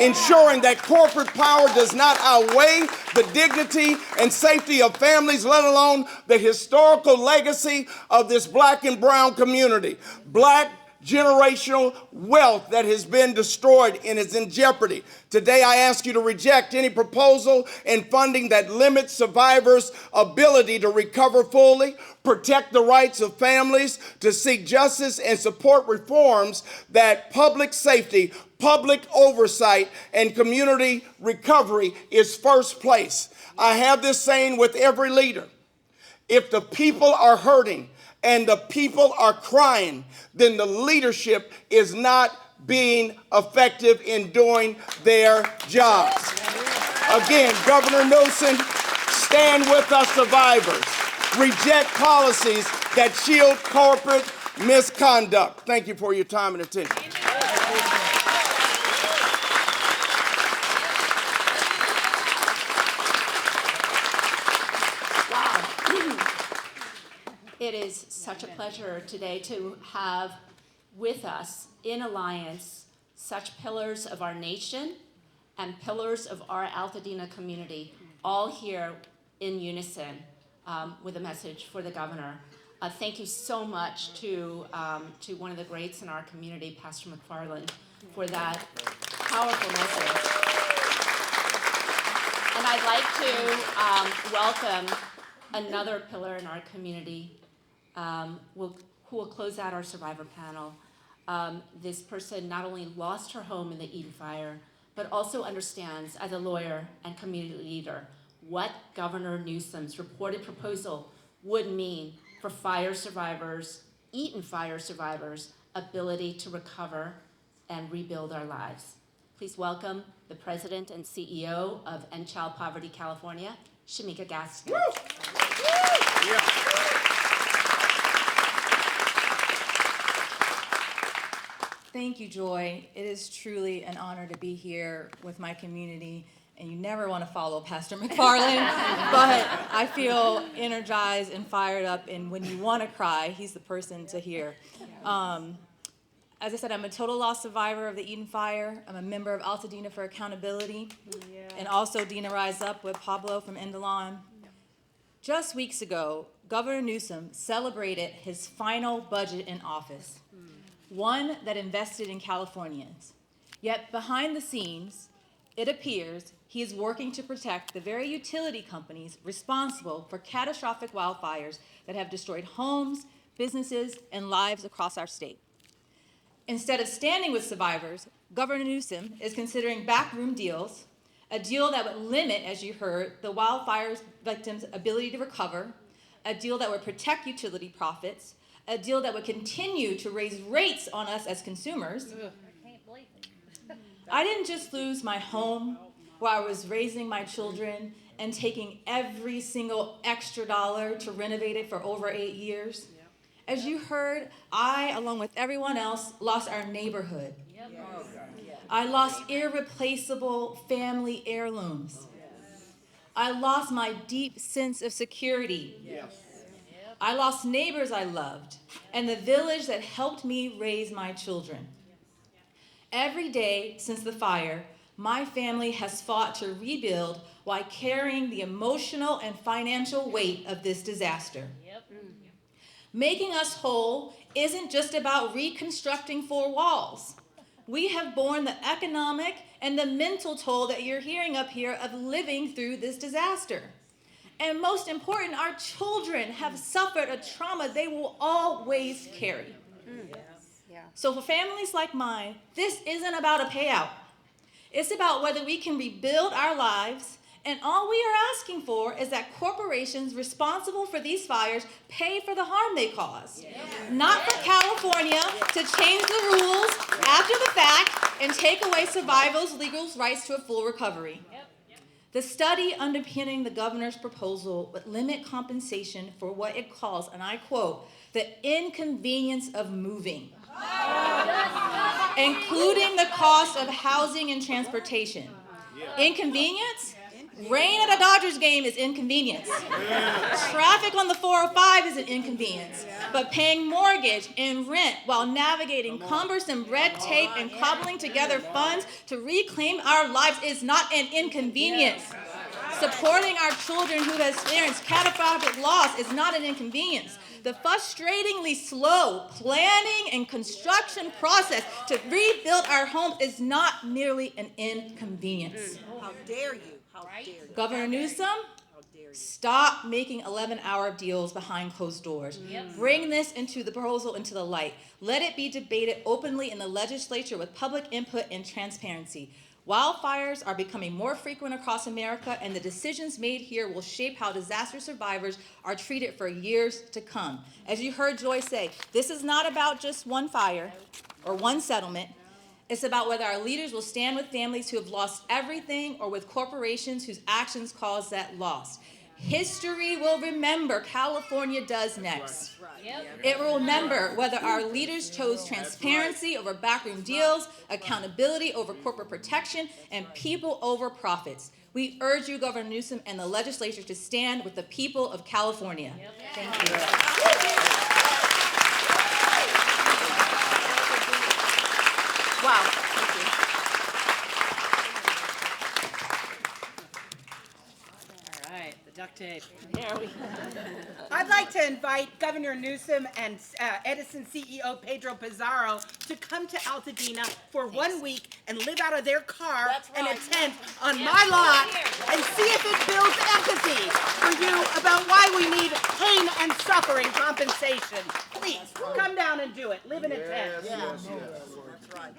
ensuring that corporate power does not outweigh the dignity and safety of families, let alone the historical legacy of this black and brown community. Black generational wealth that has been destroyed and is in jeopardy. Today, I ask you to reject any proposal and funding that limits survivors' ability to recover fully, protect the rights of families to seek justice, and support reforms that public safety, public oversight, and community recovery is first place. I have this saying with every leader: if the people are hurting and the people are crying, then the leadership is not being effective in doing their jobs. Again, Governor Newsom, stand with us, survivors. Reject policies that shield corporate misconduct. Thank you for your time and attention. It is such a pleasure today to have with us in Alliance such pillars of our nation and pillars of our Altadena community, all here in unison with a message for the governor. Thank you so much to one of the greats in our community, Pastor McFarland, for that powerful message. And I'd like to welcome another pillar in our community who will close out our survivor panel. This person not only lost her home in the Eaton Fire, but also understands, as a lawyer and community leader, what Governor Newsom's reported proposal would mean for fire survivors, Eaton Fire survivors' ability to recover and rebuild our lives. Please welcome the President and CEO of End Child Poverty California, Shamika Gaskin. Yeah. Thank you, Joy. It is truly an honor to be here with my community, and you never want to follow Pastor McFarland, but I feel energized and fired up, and when you want to cry, he's the person to hear. As I said, I'm a total loss survivor of the Eaton Fire. I'm a member of Altadena for Accountability, and also Dena Rise Up with Pablo from Endalon. Just weeks ago, Governor Newsom celebrated his final budget in office, one that invested in Californians. Yet behind the scenes, it appears he is working to protect the very utility companies responsible for catastrophic wildfires that have destroyed homes, businesses, and lives across our state. Instead of standing with survivors, Governor Newsom is considering backroom deals, a deal that would limit, as you heard, the wildfire victims' ability to recover, a deal that would protect utility profits, a deal that would continue to raise rates on us as consumers, I didn't just lose my home where I was raising my children and taking every single extra dollar to renovate it for over 8 years. As you heard, I, along with everyone else, lost our neighborhood. I lost irreplaceable family heirlooms. I lost my deep sense of security. I lost neighbors I loved and the village that helped me raise my children. Every day since the fire, my family has fought to rebuild while carrying the emotional and financial weight of this disaster. Making us whole isn't just about reconstructing 4 walls. We have borne the economic and the mental toll that you're hearing up here of living through this disaster. And most important, our children have suffered a trauma they will always carry. So for families like mine, this isn't about a payout. It's about whether we can rebuild our lives, and all we are asking for is that corporations responsible for these fires pay for the harm they cause. Not for California to change the rules after the fact and take away survivors' legal rights to a full recovery. The study underpinning the governor's proposal would limit compensation for what it calls, and I quote, the inconvenience of moving, including the cost of housing and transportation. Inconvenience? Rain at a Dodgers game is inconvenience. Traffic on the 405 is an inconvenience. But paying mortgage and rent while navigating cumbersome red tape and cobbling together funds to reclaim our lives is not an inconvenience. Supporting our children who have experienced catastrophic loss is not an inconvenience. The frustratingly slow planning and construction process to rebuild our homes is not merely an inconvenience. How dare you? How dare you? Governor Newsom, stop making 11-hour deals behind closed doors. Bring this into the proposal into the light. Let it be debated openly in the legislature with public input and transparency. Wildfires are becoming more frequent across America, and the decisions made here will shape how disaster survivors are treated for years to come. As you heard Joy say, this is not about just one fire or one settlement. It's about whether our leaders will stand with families who have lost everything or with corporations whose actions caused that loss. History will remember, California does next. It will remember whether our leaders chose transparency over backroom deals, accountability over corporate protection, and people over profits. We urge you, Governor Newsom, and the legislature to stand with the people of California. Thank you. Wow. Thank you. All right, the duct tape. There we go. I'd like to invite Governor Newsom and Edison CEO Pedro Pizarro to come to Altadena for 1 week and live out of their car in a tent on my lot and see if it builds empathy for you about why we need pain and suffering compensation. Please, come down and do it. Live in a tent. That's right.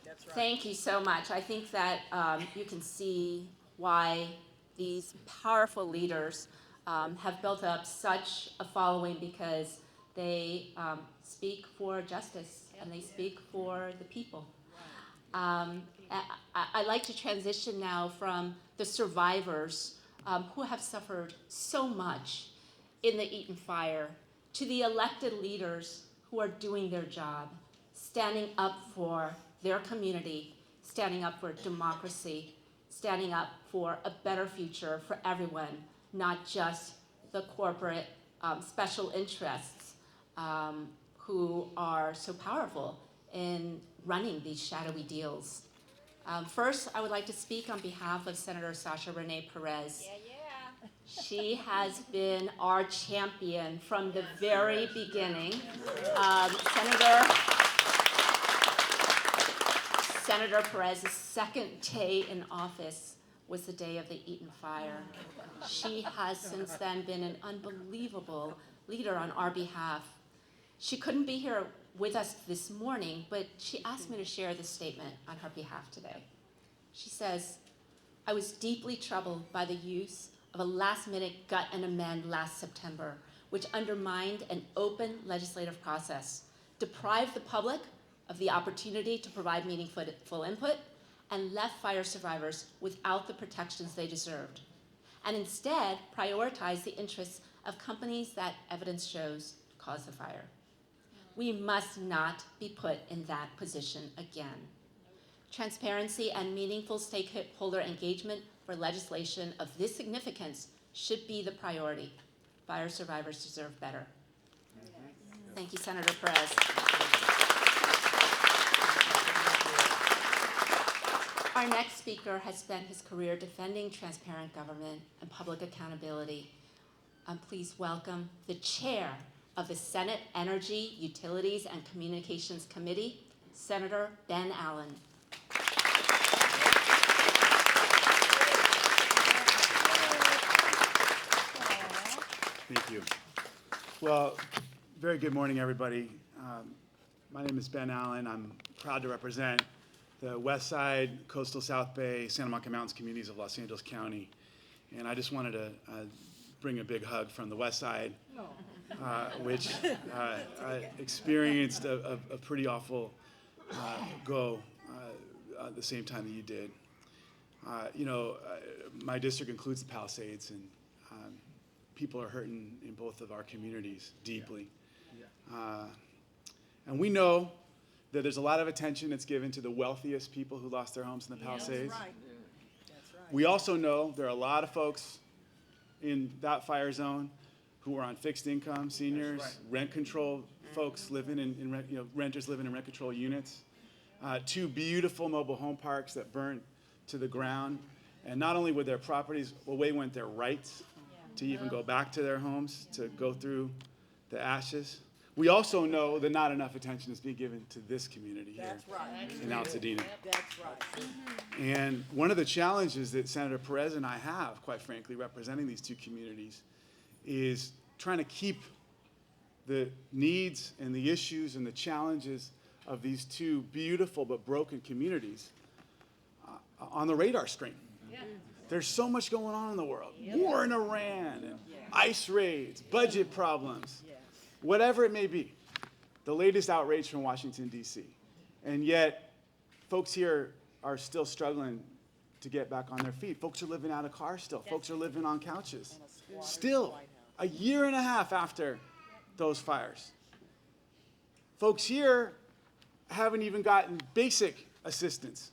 That's right. Thank you so much. I think that you can see why these powerful leaders have built up such a following, because they speak for justice and they speak for the people. I'd like to transition now from the survivors who have suffered so much in the Eaton Fire to the elected leaders who are doing their job, standing up for their community, standing up for democracy, standing up for a better future for everyone, not just the corporate special interests who are so powerful in running these shadowy deals. First, I would like to speak on behalf of Senator Sasha Renee Perez. She has been our champion from the very beginning. Senator Perez's second day in office was the day of the Eaton Fire. She has since then been an unbelievable leader on our behalf. She couldn't be here with us this morning, but she asked me to share this statement on her behalf today. She says, "I was deeply troubled by the use of a last-minute gut and amend last September, which undermined an open legislative process, deprived the public of the opportunity to provide meaningful input, and left fire survivors without the protections they deserved, and instead prioritized the interests of companies that evidence shows caused the fire. We must not be put in that position again. Transparency and meaningful stakeholder engagement for legislation of this significance should be the priority. Fire survivors deserve better. Thank you, Senator Perez. Our next speaker has spent his career defending transparent government and public accountability. Please welcome the chair of the Senate Energy, Utilities, and Communications Committee, Senator Ben Allen. Thank you. Well, very good morning, everybody. My name is Ben Allen. I'm proud to represent the West Side, Coastal South Bay, Santa Monica Mountains communities of Los Angeles County. And I just wanted to bring a big hug from the West Side, which experienced a pretty awful go at the same time that you did. My district includes the Palisades, and people are hurting in both of our communities deeply. And we know that there's a lot of attention that's given to the wealthiest people who lost their homes in the Palisades. That's right. That's right. We also know there are a lot of folks in that fire zone who are on fixed income, seniors, rent control folks living renters living in rent control units. 2 beautiful mobile home parks that burned to the ground. And not only were their properties, away went their rights to even go back to their homes, to go through the ashes. We also know that not enough attention is being given to this community here in Altadena. That's right. And one of the challenges that Senator Perez and I have, quite frankly, representing these 2 communities, is trying to keep the needs and the issues and the challenges of these 2 beautiful but broken communities on the radar screen. There's so much going on in the world. War in Iran, and ICE raids, budget problems, whatever it may be. The latest outrage from Washington, D.C. And yet, folks here are still struggling to get back on their feet. Folks are living out of cars still. Folks are living on couches. Still, a year and a half after those fires. Folks here haven't even gotten basic assistance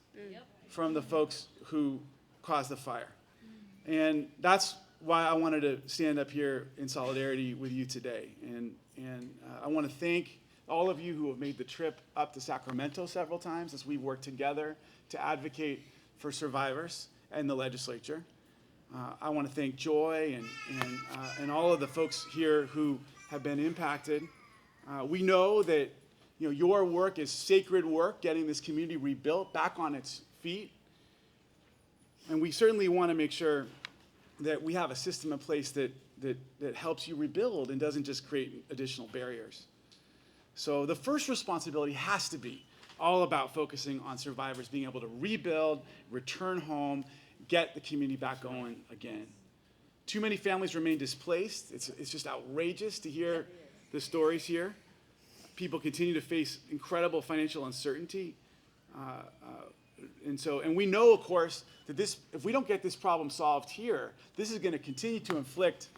from the folks who caused the fire. And that's why I wanted to stand up here in solidarity with you today. And I want to thank all of you who have made the trip up to Sacramento several times as we work together to advocate for survivors and the legislature. I want to thank Joy and all of the folks here who have been impacted. We know that your work is sacred work, getting this community rebuilt, back on its feet. And we certainly want to make sure that we have a system in place that helps you rebuild and doesn't just create additional barriers. So the first responsibility has to be all about focusing on survivors being able to rebuild, return home, get the community back going again. Too many families remain displaced. It's just outrageous to hear the stories here. People continue to face incredible financial uncertainty. And we know, of course, that if we don't get this problem solved here, this is going to continue to inflict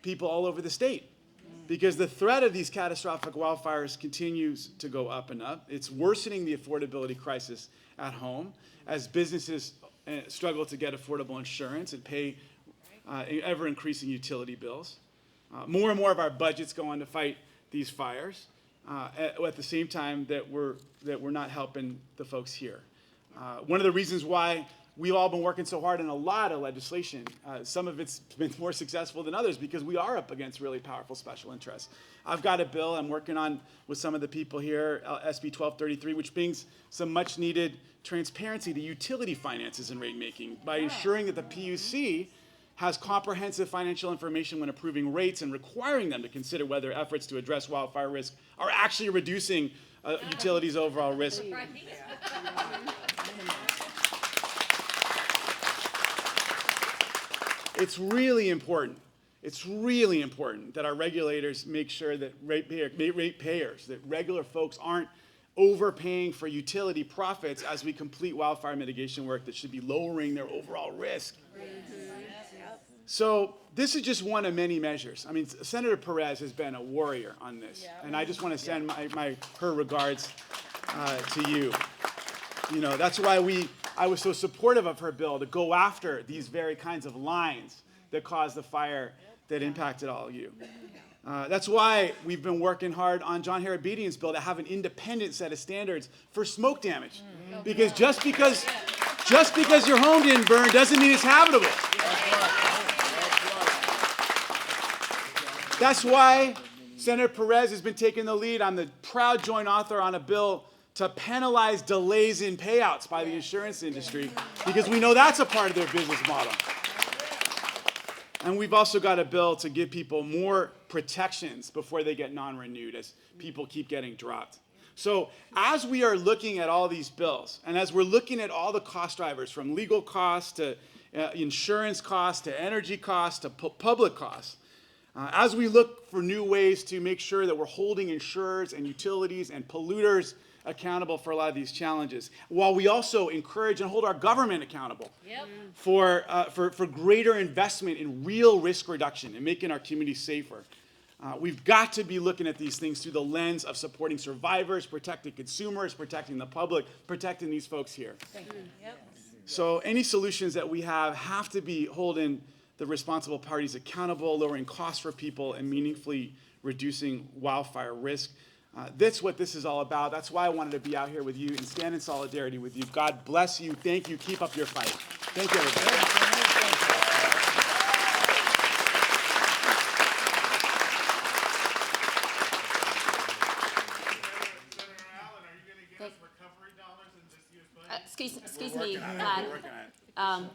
people all over the state, because the threat of these catastrophic wildfires continues to go up and up. It's worsening the affordability crisis at home as businesses struggle to get affordable insurance and pay ever-increasing utility bills. More and more of our budgets go on to fight these fires at the same time that we're not helping the folks here. One of the reasons why we've all been working so hard on a lot of legislation, some of it's been more successful than others because we are up against really powerful special interests. I've got a bill I'm working on with some of the people here, SB 1233, which brings some much needed transparency to utility finances and rate making by ensuring that the PUC has comprehensive financial information when approving rates and requiring them to consider whether efforts to address wildfire risk are actually reducing utilities' overall risk. It's really important that our regulators make sure that ratepayers, that regular folks aren't overpaying for utility profits as we complete wildfire mitigation work that should be lowering their overall risk. So this is just one of many measures. I mean, Senator Perez has been a warrior on this, and I just want to send her regards to you. You know, that's why I was so supportive of her bill to go after these very kinds of lines that caused the fire that impacted all of you. That's why we've been working hard on John Harabedian's bill to have an independent set of standards for smoke damage. Because just because your home didn't burn doesn't mean it's habitable. That's why Senator Perez has been taking the lead. I'm the proud joint author on a bill to penalize delays in payouts by the insurance industry, because we know that's a part of their business model. And we've also got a bill to give people more protections before they get non-renewed, as people keep getting dropped. So as we are looking at all these bills, and as we're looking at all the cost drivers, from legal costs to insurance costs to energy costs to public costs, as we look for new ways to make sure that we're holding insurers and utilities and polluters accountable for a lot of these challenges, while we also encourage and hold our government accountable for greater investment in real risk reduction and making our communities safer. We've got to be looking at these things through the lens of supporting survivors, protecting consumers, protecting the public, protecting these folks here. So any solutions that we have to be holding the responsible parties accountable, lowering costs for people, and meaningfully reducing wildfire risk. That's what this is all about. That's why I wanted to be out here with you and stand in solidarity with you. God bless you. Thank you. Keep up your fight. Thank you, everybody. Excuse me, Vlad.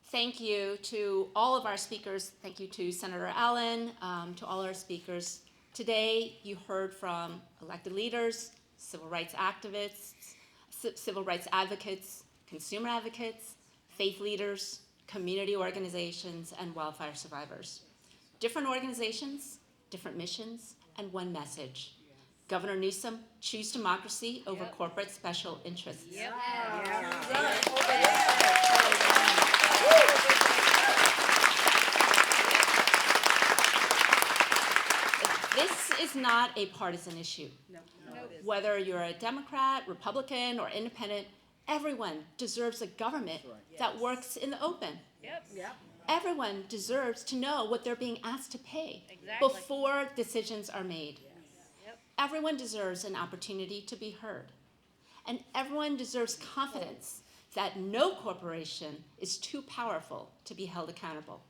Thank you to all of our speakers. Thank you to Senator Allen, to all our speakers. Today, you heard from elected leaders, civil rights activists, civil rights advocates, consumer advocates, faith leaders, community organizations, and wildfire survivors. Different organizations, different missions, and one message. Governor Newsom, choose democracy over corporate special interests. This is not a partisan issue. Whether you're a Democrat, Republican, or independent, everyone deserves a government that works in the open. Everyone deserves to know what they're being asked to pay before decisions are made. Everyone deserves an opportunity to be heard. And everyone deserves confidence that no corporation is too powerful to be held accountable.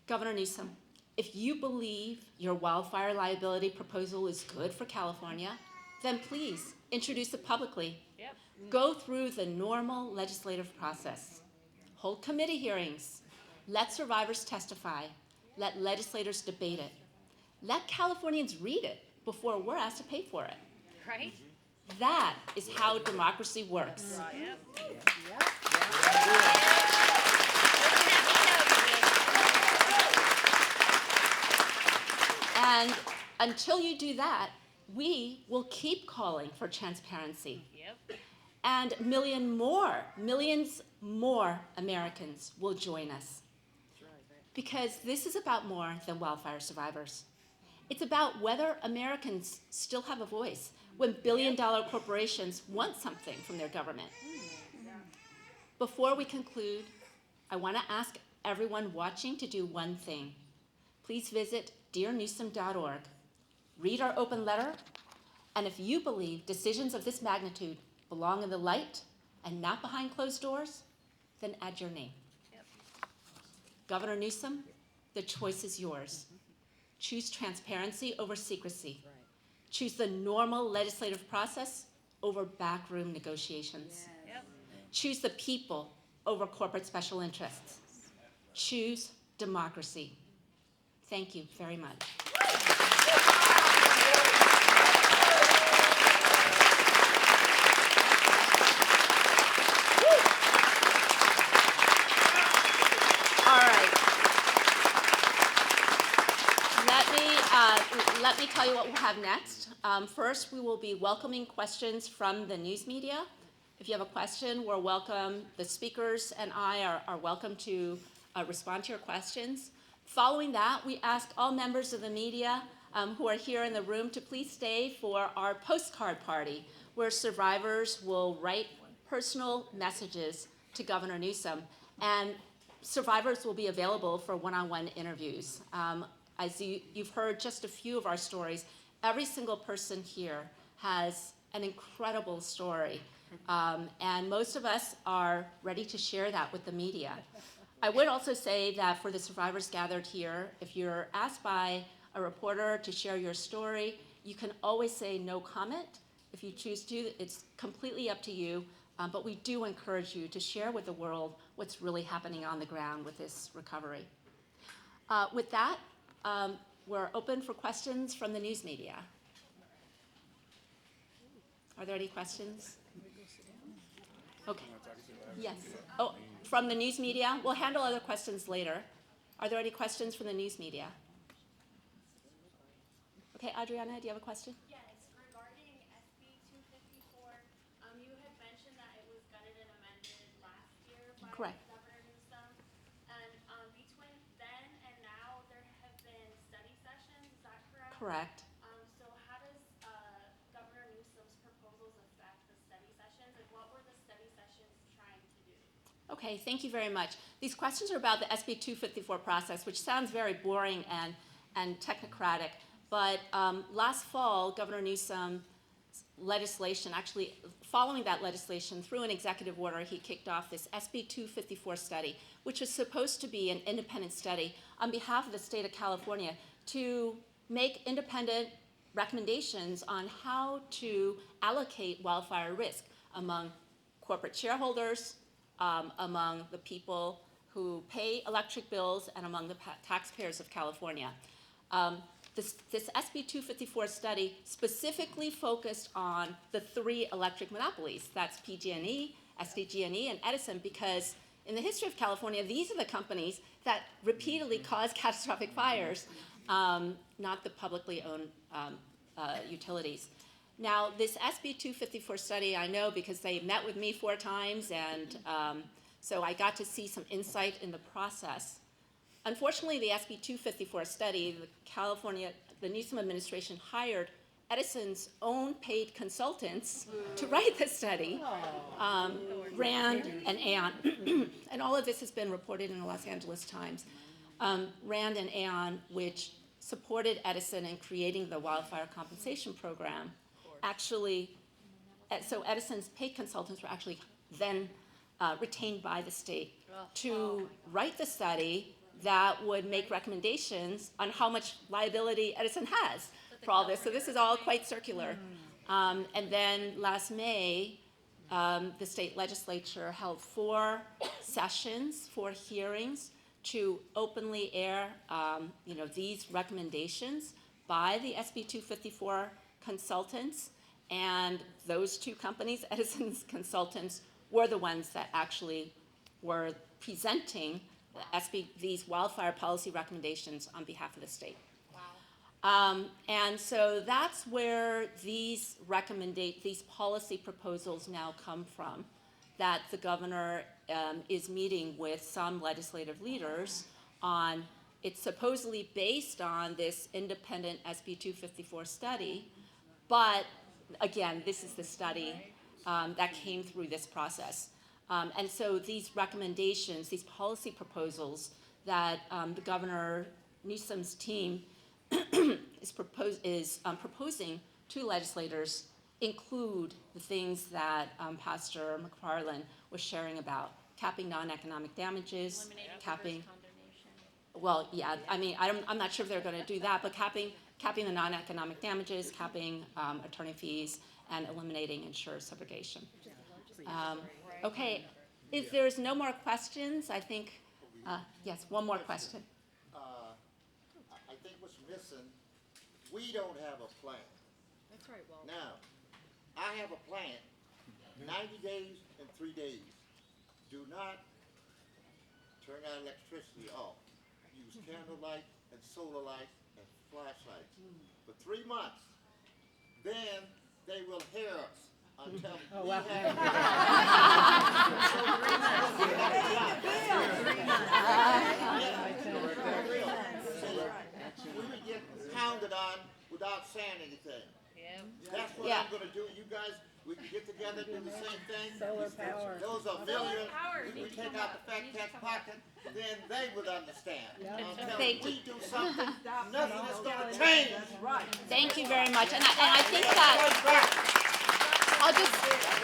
Governor Newsom, if you believe your wildfire liability proposal is good for California, then please introduce it publicly. Go through the normal legislative process. Hold committee hearings. Let survivors testify. Let legislators debate it. Let Californians read it before we're asked to pay for it. Right? That is how democracy works. And until you do that, we will keep calling for transparency. And millions more Americans will join us. Because this is about more than wildfire survivors. It's about whether Americans still have a voice when billion-dollar corporations want something from their government. Before we conclude, I want to ask everyone watching to do one thing. Please visit dearnewsom.org, read our open letter, and if you believe decisions of this magnitude belong in the light and not behind closed doors, then add your name. Governor Newsom, the choice is yours. Choose transparency over secrecy. Choose the normal legislative process over backroom negotiations. Choose the people over corporate special interests. Choose democracy. Thank you very much. let me tell you what we'll have next. First, we will be welcoming questions from the news media. If you have a question, we're welcome. The speakers and I are welcome to respond to your questions. Following that, we ask all members of the media who are here in the room to please stay for our postcard party, where survivors will write personal messages to Governor Newsom, and survivors will be available for one-on-one interviews. As you've heard just a few of our stories, every single person here has an incredible story, and most of us are ready to share that with the media. I would also say that for the survivors gathered here, if you're asked by a reporter to share your story, you can always say no comment. If you choose to, it's completely up to you, but we do encourage you to share with the world what's really happening on the ground with this recovery. With that, we're open for questions from the news media. Are there any questions? Okay. Yes. Oh, from the news media? We'll handle other questions later. Are there any questions from the news media? Okay, Adriana, do you have a question? Yes, regarding SB 254, you had mentioned that it was gutted and amended last year by Correct. Governor Newsom, and between then and now there have been study sessions, is that correct? Correct. So how does Governor Newsom's proposals affect the study sessions, and what were the study sessions trying to do? Okay, thank you very much. These questions are about the SB 254 process, which sounds very boring and technocratic. But last fall, Governor Newsom's legislation, actually following that legislation, through an executive order, he kicked off this SB 254 study, which was supposed to be an independent study on behalf of the state of California to make independent recommendations on how to allocate wildfire risk among corporate shareholders, among the people who pay electric bills, and among the taxpayers of California. This SB 254 study specifically focused on the three electric monopolies. That's PG&E, SDG&E, and Edison, because in the history of California, these are the companies that repeatedly cause catastrophic fires, not the publicly owned utilities. Now, this SB 254 study, I know because they met with me 4 times, and so I got to see some insight in the process. Unfortunately, the SB 254 study, the Newsom administration hired Edison's own paid consultants to write the study, Rand and Aon, and all of this has been reported in the Los Angeles Times. Rand and Aon, which supported Edison in creating the wildfire compensation program, actually, so Edison's paid consultants were actually then retained by the state to write the study that would make recommendations on how much liability Edison has for all this. So this is all quite circular. And then last May, the state legislature held 4 sessions, 4 hearings to openly air these recommendations by the SB 254 consultants. And those 2 companies, Edison's consultants, were the ones that actually were presenting these wildfire policy recommendations on behalf of the state. Wow. And so that's where these policy proposals now come from, that the governor is meeting with some legislative leaders on. It's supposedly based on this independent SB 254 study, but again, this is the study that came through this process. And so these recommendations, these policy proposals that the Governor Newsom's team is proposing to legislators include the things that Pastor McFarland was sharing about: capping non-economic damages, capping. Well, yeah, I mean, I'm not sure if they're going to do that, but capping the non-economic damages, capping attorney fees, and eliminating insurer subrogation. Okay, if there's no more questions, I think, yes, one more question. I think what's missing, we don't have a plan. That's right, Walt. Now, I have a plan, 90 days and 3 days. Do not turn our electricity off. Use candlelight and solar light and flashlights for 3 months. Then they will hear us until we have. We would get pounded on without saying anything. That's what I'm gonna do. You guys, we can get together, do the same thing. Solar power. Those are millions. We take out the fat cat's pocket, then they would understand. Until we do something, nothing is gonna change. Thank you very much. And I think that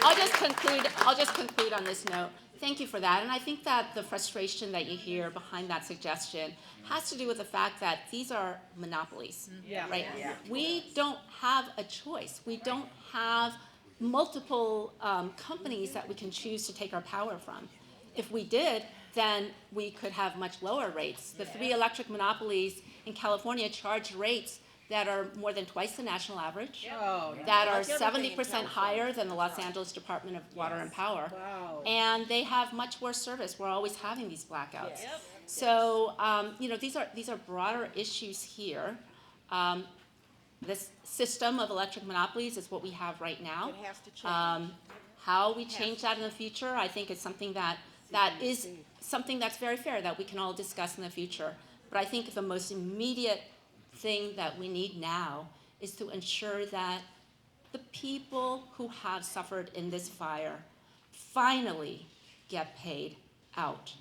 I'll just conclude on this note. Thank you for that. And I think that the frustration that you hear behind that suggestion has to do with the fact that these are monopolies, right? We don't have a choice. We don't have multiple companies that we can choose to take our power from. If we did, then we could have much lower rates. The 3 electric monopolies in California charge rates that are more than twice the national average, that are 70% higher than the Los Angeles Department of Water and Power, and they have much worse service. We're always having these blackouts. So, you know, these are broader issues here. This system of electric monopolies is what we have right now. It has to change. How we change that in the future, I think, is something that is something that's very fair that we can all discuss in the future. But I think the most immediate thing that we need now is to ensure that the people who have suffered in this fire finally get paid out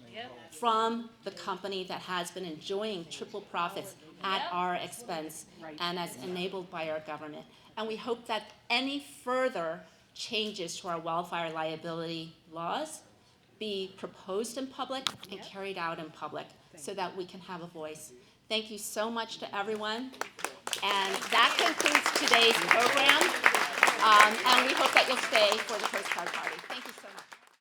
from the company that has been enjoying triple profits at our expense and as enabled by our government. And we hope that any further changes to our wildfire liability laws be proposed in public and carried out in public so that we can have a voice. Thank you so much to everyone. And that concludes today's program. And we hope that you'll stay for the postcard party. Thank you.